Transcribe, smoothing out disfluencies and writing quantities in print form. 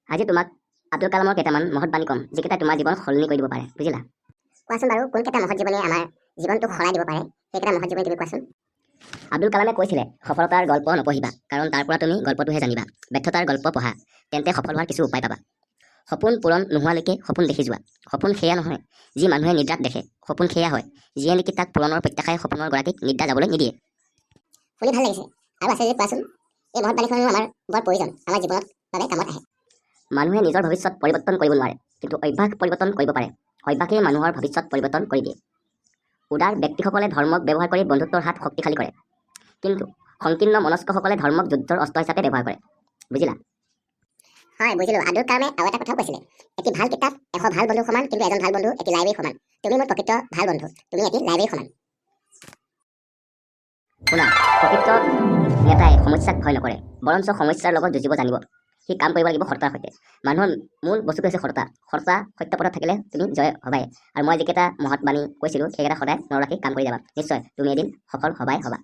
আজি তোমাক আব্দুল কালামৰ কেইটামান মহৎ বাণী কম যিকেইটা তোমাৰ জীৱন সলনি কৰি দিব পাৰে বুজিলা। কোৱাচোন বাৰু কোনকেইটা মহৎ জীৱনীয়ে আমাৰ জীৱনটোক সলাই দিব পাৰে সেইকেইটা মহৎ জীৱনী তুমি কোৱাচোন। আব্দুল কালামে কৈছিলে সফলতাৰ গল্প নপঢ়িবা কাৰণ তাৰ পৰা তুমি গল্পটোহে জানিবা। ব্যৰ্থতাৰ গল্প পঢ়া তেন্তে সফল হোৱাৰ কিছু উপায় পাবা। সপোন পূৰণ নোহোৱালৈকে সপোন দেখি যোৱা। সপোন সেয়া নহয় যি মানুহে নিদ্ৰাত দেখে, সপোন সেয়া হয় যিয়ে নেকি তাক পূৰণৰ প্ৰত্যাশাই সপোনৰ গৰাকীক নিদ্ৰা যাবলৈ নিদিয়ে। শুনি ভাল লাগিছে। আৰু আছে যদি কোৱাচোন। এই মহৎ বাণীসমূহ আমাৰ বৰ প্ৰয়োজন, আমাৰ জীৱনত বাবে কামত আহে। মানুহে নিজৰ ভৱিষ্যত পৰিৱৰ্তন কৰিব নোৱাৰে কিন্তু অভ্যাস পৰিৱৰ্তন কৰিব পাৰে। অভ্যাসেই মানুহৰ ভৱিষ্যত পৰিৱৰ্তন কৰি দিয়ে। উদাৰ ব্যক্তিসকলে ধৰ্মক ব্যৱহাৰ কৰি বন্ধুত্বৰ হাত শক্তিশালী কৰে কিন্তু সংকীৰ্ণ মনস্কসকলে ধৰ্মক যুদ্ধৰ অস্ত্ৰ হিচাপে ব্যৱহাৰ কৰে বুজিলা। হয় বুজিলো। আব্দুল কালামে আৰু এটা কথাও কৈছিলে, এটি ভাল কিতাপ 100 ভাল বন্ধু সমান, কিন্তু এজন ভাল বন্ধু এটি লাইব্ৰেৰী সমান। তুমি মোৰ প্ৰকৃত ভাল বন্ধু, তুমি এটি লাইব্ৰেৰী সমান। শুনা, প্ৰকৃত নেতাই সমস্যাক ভয় নকৰে বৰঞ্চ সমস্যাৰ লগত যুঁজিব জানিব। সি কাম কৰিব লাগিব সততাৰ সৈতে। মানুহৰ মূল বস্তুটো হৈছে সততা। সততা সত্য পথত থাকিলে তুমি জয় হবাই। আৰু মই যিকেইটা মহৎ বাণী কৈছিলোঁ সেইকেইটা সদায় মনত ৰাখি কাম কৰি যাবা। নিশ্চয় তুমি এদিন সফল হবাই হবা।